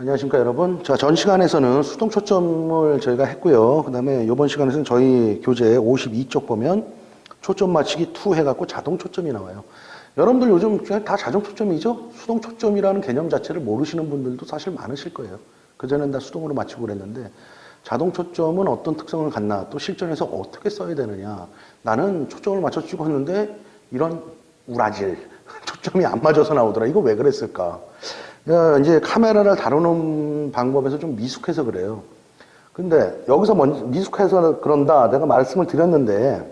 안녕하십니까 여러분. 자, 전 시간에서는 수동 초점을 저희가 했고요. 그 다음에 이번 시간에서는 저희 교재 52쪽 보면 초점 맞추기 2 해갖고 자동 초점이 나와요. 여러분들 요즘 그냥 다 자동 초점이죠? 수동 초점이라는 개념 자체를 모르시는 분들도 사실 많으실 거예요. 그전엔 다 수동으로 맞추고 그랬는데 자동 초점은 어떤 특성을 갖나, 또 실전에서 어떻게 써야 되느냐. 나는 초점을 맞춰 찍었는데 이런 우라질 초점이 안 맞아서 나오더라. 이거 왜 그랬을까? 이제 카메라를 다루는 방법에서 좀 미숙해서 그래요. 근데 여기서 먼저 미숙해서 그런다 내가 말씀을 드렸는데,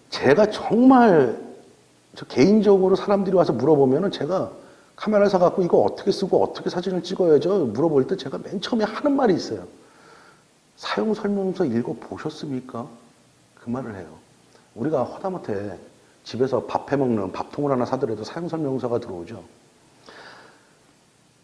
제가 정말 저 개인적으로 사람들이 와서 물어보면은 제가 카메라 사갖고 이거 어떻게 쓰고 어떻게 사진을 찍어야죠 물어볼 때 제가 맨 처음에 하는 말이 있어요. 사용 설명서 읽어보셨습니까? 그 말을 해요. 우리가 하다못해 집에서 밥 해먹는 밥통을 하나 사더라도 사용 설명서가 들어오죠.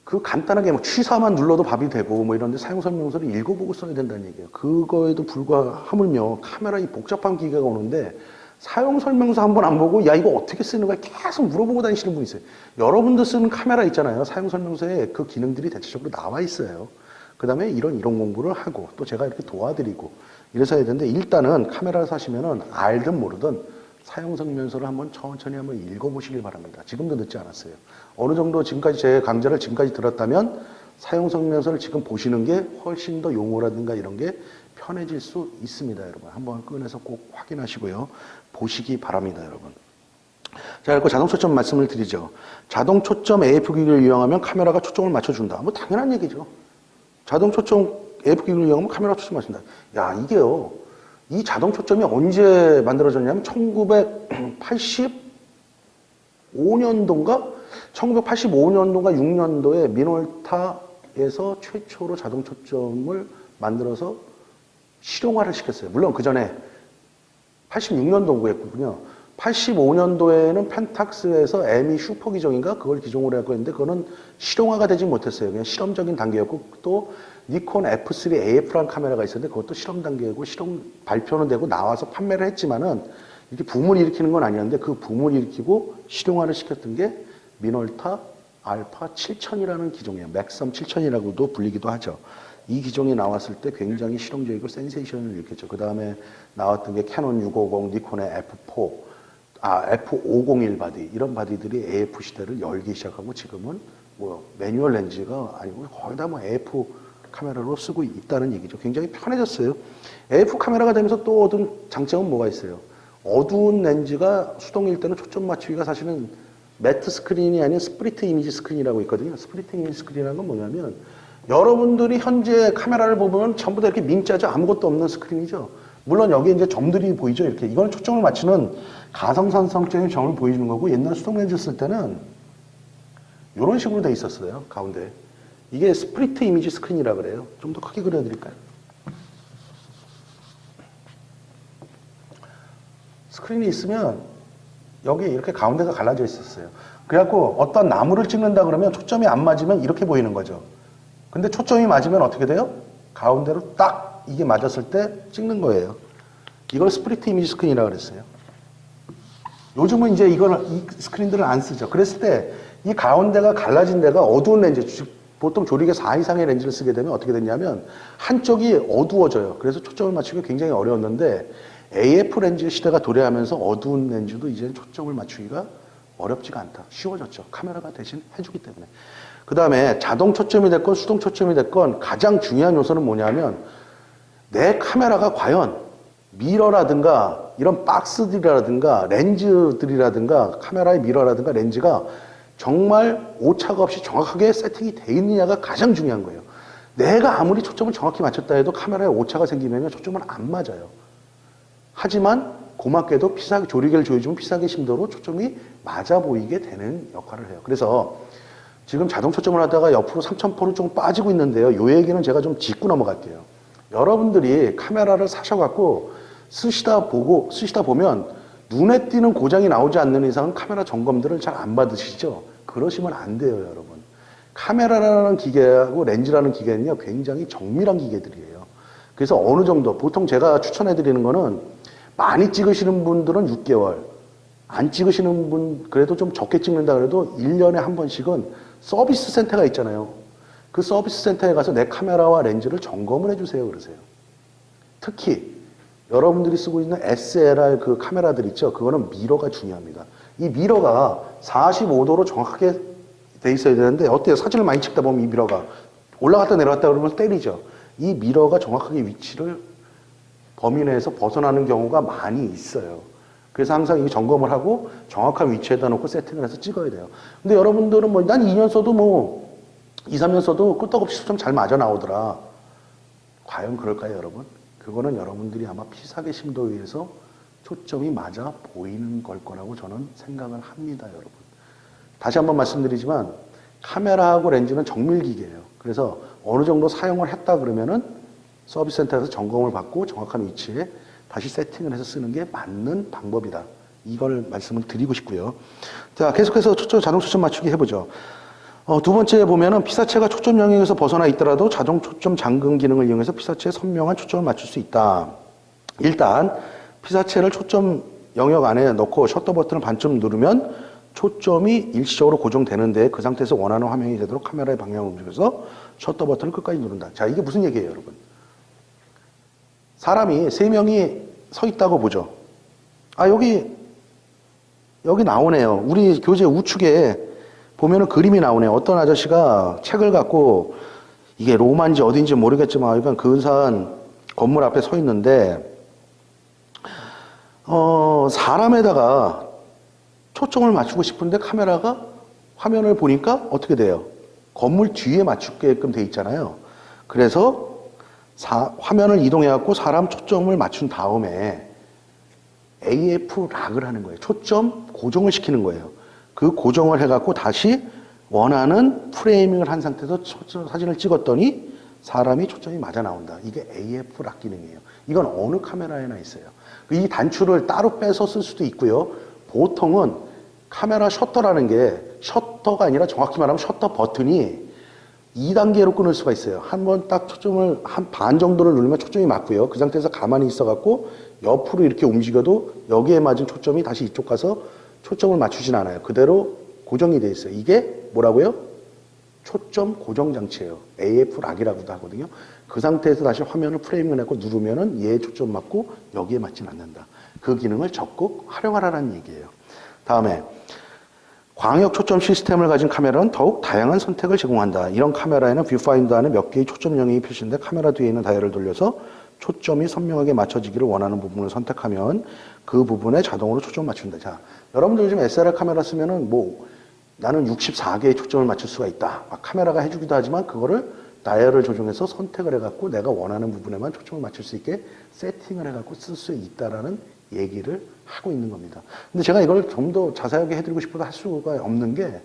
그 간단하게 뭐 취사만 눌러도 밥이 되고 뭐 이런데 사용 설명서를 읽어보고 써야 된다는 얘기예요. 그거에도 불과 하물며 카메라 이 복잡한 기계가 오는데 사용 설명서 한번 안 보고 야 이거 어떻게 쓰는 거야 계속 물어보고 다니시는 분이 있어요. 여러분들 쓰는 카메라 있잖아요. 사용 설명서에 그 기능들이 대체적으로 나와 있어요. 그 다음에 이런 공부를 하고 또 제가 이렇게 도와드리고 이래서 해야 되는데, 일단은 카메라를 사시면은 알든 모르든 사용 설명서를 한번 천천히 한번 읽어보시길 바랍니다. 지금도 늦지 않았어요. 어느 정도 지금까지 제 강좌를 지금까지 들었다면 사용 설명서를 지금 보시는 게 훨씬 더 용어라든가 이런 게 편해질 수 있습니다. 여러분 한번 꺼내서 꼭 확인하시고요. 보시기 바랍니다. 여러분. 자, 그리고 자동 초점 말씀을 드리죠. 자동 초점 AF 기기를 이용하면 카메라가 초점을 맞춰준다. 뭐 당연한 얘기죠. 자동 초점 AF 기기를 이용하면 카메라 초점 맞춘다. 야, 이게요. 이 자동 초점이 언제 만들어졌냐면 1985년도인가? 1985년도인가 6년도에 미놀타에서 최초로 자동 초점을 만들어서 실용화를 시켰어요. 물론 그 전에 86년도였군요. 85년도에는 펜탁스에서 에미 슈퍼 기종인가 그걸 기종으로 했고 했는데 그거는 실용화가 되지 못했어요. 그냥 실험적인 단계였고, 또 니콘 F3 AF라는 카메라가 있었는데 그것도 실험 단계고 실험 발표는 되고 나와서 판매를 했지만은 이렇게 붐을 일으키는 건 아니었는데, 그 붐을 일으키고 실용화를 시켰던 게 미놀타 알파 7000이라는 기종이에요. 맥섬 7000이라고도 불리기도 하죠. 이 기종이 나왔을 때 굉장히 실용적이고 센세이션을 일으켰죠. 그 다음에 나왔던 게 캐논 650, 니콘의 F501 바디, 이런 바디들이 AF 시대를 열기 시작하고 지금은 뭐 매뉴얼 렌즈가 아니고 거의 다 뭐 AF 카메라로 쓰고 있다는 얘기죠. 굉장히 편해졌어요. AF 카메라가 되면서 또 얻은 장점은 뭐가 있어요? 어두운 렌즈가 수동일 때는 초점 맞추기가 사실은 매트 스크린이 아닌 스플리트 이미지 스크린이라고 있거든요. 스플리트 이미지 스크린이라는 건 뭐냐면 여러분들이 현재 카메라를 보면 전부 다 이렇게 민자죠. 아무것도 없는 스크린이죠. 물론 여기에 이제 점들이 보이죠. 이렇게. 이거는 초점을 맞추는 가성산성적인 점을 보여주는 거고, 옛날 수동 렌즈 쓸 때는 이런 식으로 돼 있었어요. 가운데. 이게 스플리트 이미지 스크린이라고 그래요. 좀 더 크게 그려드릴까요? 스크린이 있으면 여기 이렇게 가운데가 갈라져 있었어요. 그래갖고 어떤 나무를 찍는다 그러면 초점이 안 맞으면 이렇게 보이는 거죠. 근데 초점이 맞으면 어떻게 돼요? 가운데로 딱 이게 맞았을 때 찍는 거예요. 이걸 스플리트 이미지 스크린이라고 그랬어요. 요즘은 이제 이 스크린들을 안 쓰죠. 그랬을 때 이 가운데가 갈라진 데가 어두운 렌즈, 보통 조리개 4 이상의 렌즈를 쓰게 되면 어떻게 됐냐면 한쪽이 어두워져요. 그래서 초점을 맞추기가 굉장히 어려웠는데 AF 렌즈 시대가 도래하면서 어두운 렌즈도 이제 초점을 맞추기가 어렵지가 않다. 쉬워졌죠. 카메라가 대신 해주기 때문에. 그 다음에 자동 초점이 됐건 수동 초점이 됐건 가장 중요한 요소는 뭐냐면 내 카메라가 과연 미러라든가 이런 박스들이라든가 렌즈들이라든가 카메라의 미러라든가 렌즈가 정말 오차가 없이 정확하게 세팅이 돼 있느냐가 가장 중요한 거예요. 내가 아무리 초점을 정확히 맞췄다 해도 카메라에 오차가 생기면 초점은 안 맞아요. 하지만 고맙게도 조리개를 조여주면 피사계 심도로 초점이 맞아 보이게 되는 역할을 해요. 그래서 지금 자동 초점을 하다가 옆으로 3000포로 좀 빠지고 있는데요. 이 얘기는 제가 좀 짚고 넘어갈게요. 여러분들이 카메라를 사셔갖고 쓰시다 보면 눈에 띄는 고장이 나오지 않는 이상은 카메라 점검들을 잘 안 받으시죠? 그러시면 안 돼요, 여러분. 카메라라는 기계하고 렌즈라는 기계는요, 굉장히 정밀한 기계들이에요. 그래서 어느 정도, 보통 제가 추천해드리는 거는 많이 찍으시는 분들은 6개월, 안 찍으시는 분, 그래도 좀 적게 찍는다 그래도 1년에 한 번씩은 서비스 센터가 있잖아요. 그 서비스 센터에 가서 내 카메라와 렌즈를 점검을 해주세요. 그러세요. 특히 여러분들이 쓰고 있는 SLR 그 카메라들 있죠. 그거는 미러가 중요합니다. 이 미러가 45도로 정확하게 돼 있어야 되는데 어때요? 사진을 많이 찍다 보면 이 미러가 올라갔다 내려갔다 그러면 때리죠. 이 미러가 정확하게 위치를 범위 내에서 벗어나는 경우가 많이 있어요. 그래서 항상 이 점검을 하고 정확한 위치에다 놓고 세팅을 해서 찍어야 돼요. 근데 여러분들은 뭐 난 2년 써도 뭐 2, 3년 써도 끄떡없이 초점 잘 맞아 나오더라. 과연 그럴까요, 여러분? 그거는 여러분들이 아마 피사계 심도에 의해서 초점이 맞아 보이는 걸 거라고 저는 생각을 합니다, 여러분. 다시 한번 말씀드리지만 카메라하고 렌즈는 정밀기계예요. 그래서 어느 정도 사용을 했다 그러면은 서비스 센터에서 점검을 받고 정확한 위치에 다시 세팅을 해서 쓰는 게 맞는 방법이다. 이걸 말씀을 드리고 싶고요. 자, 계속해서 자동 초점 맞추기 해보죠. 두 번째 보면은 피사체가 초점 영역에서 벗어나 있더라도 자동 초점 잠금 기능을 이용해서 피사체에 선명한 초점을 맞출 수 있다. 일단 피사체를 초점 영역 안에 넣고 셔터 버튼을 반쯤 누르면 초점이 일시적으로 고정되는데 그 상태에서 원하는 화면이 되도록 카메라의 방향을 움직여서 셔터 버튼을 끝까지 누른다. 자, 이게 무슨 얘기예요, 여러분? 사람이 3명이 서 있다고 보죠. 아, 여기 나오네요. 우리 교재 우측에 보면은 그림이 나오네요. 어떤 아저씨가 책을 갖고 이게 로마인지 어딘지 모르겠지만 약간 근사한 건물 앞에 서 있는데 사람에다가 초점을 맞추고 싶은데 카메라가 화면을 보니까 어떻게 돼요? 건물 뒤에 맞추게끔 돼 있잖아요. 그래서 화면을 이동해갖고 사람 초점을 맞춘 다음에 AF 락을 하는 거예요. 초점 고정을 시키는 거예요. 그 고정을 해갖고 다시 원하는 프레이밍을 한 상태에서 사진을 찍었더니 사람이 초점이 맞아 나온다. 이게 AF 락 기능이에요. 이건 어느 카메라에나 있어요. 이 단추를 따로 빼서 쓸 수도 있고요. 보통은 카메라 셔터라는 게 셔터가 아니라 정확히 말하면 셔터 버튼이 2단계로 끊을 수가 있어요. 한 번 딱 초점을 한 반 정도를 누르면 초점이 맞고요. 그 상태에서 가만히 있어갖고 옆으로 이렇게 움직여도 여기에 맞은 초점이 다시 이쪽 가서 초점을 맞추진 않아요. 그대로 고정이 돼 있어요. 이게 뭐라고요? 초점 고정 장치예요. AF 락이라고도 하거든요. 그 상태에서 다시 화면을 프레이밍을 하고 누르면은 얘에 초점 맞고 여기에 맞진 않는다. 그 기능을 적극 활용하라는 얘기예요. 다음에 광역 초점 시스템을 가진 카메라는 더욱 다양한 선택을 제공한다. 이런 카메라에는 뷰파인더 안에 몇 개의 초점 영역이 표시인데 카메라 뒤에 있는 다이얼을 돌려서 초점이 선명하게 맞춰지기를 원하는 부분을 선택하면 그 부분에 자동으로 초점을 맞춘다. 자, 여러분들 요즘 SLR 카메라 쓰면은 뭐 나는 64개의 초점을 맞출 수가 있다. 카메라가 해주기도 하지만 그거를 다이얼을 조정해서 선택을 해갖고 내가 원하는 부분에만 초점을 맞출 수 있게 세팅을 해갖고 쓸 수 있다라는 얘기를 하고 있는 겁니다. 근데 제가 이걸 좀 더 자세하게 해드리고 싶어도 할 수가 없는 게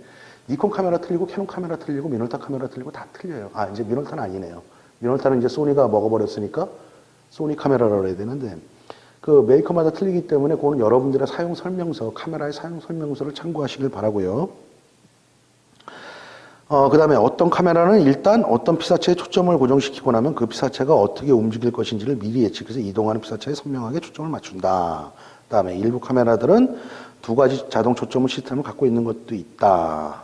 니콘 카메라 틀리고 캐논 카메라 틀리고 미놀타 카메라 틀리고 다 틀려요. 아, 이제 미놀타는 아니네요. 미놀타는 이제 소니가 먹어버렸으니까 소니 카메라라고 해야 되는데 그 메이커마다 틀리기 때문에 그거는 여러분들의 사용 설명서, 카메라의 사용 설명서를 참고하시길 바라고요. 그 다음에 어떤 카메라는 일단 어떤 피사체에 초점을 고정시키고 나면 그 피사체가 어떻게 움직일 것인지를 미리 예측해서 이동하는 피사체에 선명하게 초점을 맞춘다. 그 다음에 일부 카메라들은 두 가지 자동 초점 시스템을 갖고 있는 것도 있다.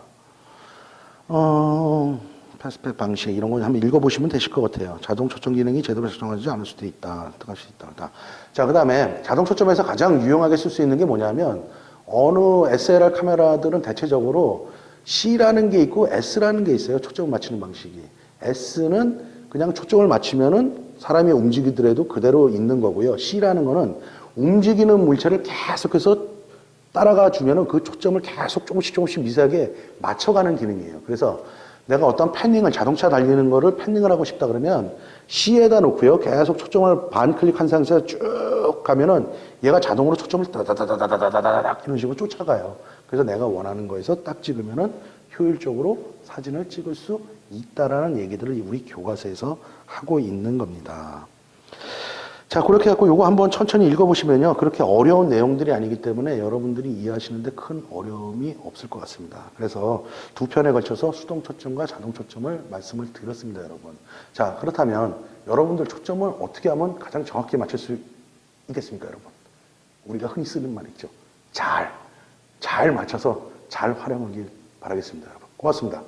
패스팩 방식 이런 거 한번 읽어보시면 되실 것 같아요. 자동 초점 기능이 제대로 작동하지 않을 수도 있다. 들어갈 수 있다. 자, 그 다음에 자동 초점에서 가장 유용하게 쓸 수 있는 게 뭐냐면 어느 SLR 카메라들은 대체적으로 C라는 게 있고 S라는 게 있어요. 초점을 맞추는 방식이. S는 그냥 초점을 맞추면은 사람이 움직이더라도 그대로 있는 거고요. C라는 거는 움직이는 물체를 계속해서 따라가 주면은 그 초점을 계속 조금씩 미세하게 맞춰가는 기능이에요. 그래서 내가 어떤 패닝을 자동차 달리는 거를 패닝을 하고 싶다 그러면 C에다 놓고요. 계속 초점을 반클릭한 상태에서 쭉 가면은 얘가 자동으로 초점을 다다다다다다다닥 이런 식으로 쫓아가요. 그래서 내가 원하는 거에서 딱 찍으면은 효율적으로 사진을 찍을 수 있다라는 얘기들을 우리 교과서에서 하고 있는 겁니다. 자, 그렇게 해갖고 요거 한번 천천히 읽어보시면요. 그렇게 어려운 내용들이 아니기 때문에 여러분들이 이해하시는데 큰 어려움이 없을 것 같습니다. 그래서 두 편에 걸쳐서 수동 초점과 자동 초점을 말씀을 드렸습니다, 여러분. 자, 그렇다면 여러분들 초점을 어떻게 하면 가장 정확히 맞출 수 있겠습니까, 여러분? 우리가 흔히 쓰는 말 있죠. 잘 맞춰서 잘 활용하길 바라겠습니다, 여러분. 고맙습니다.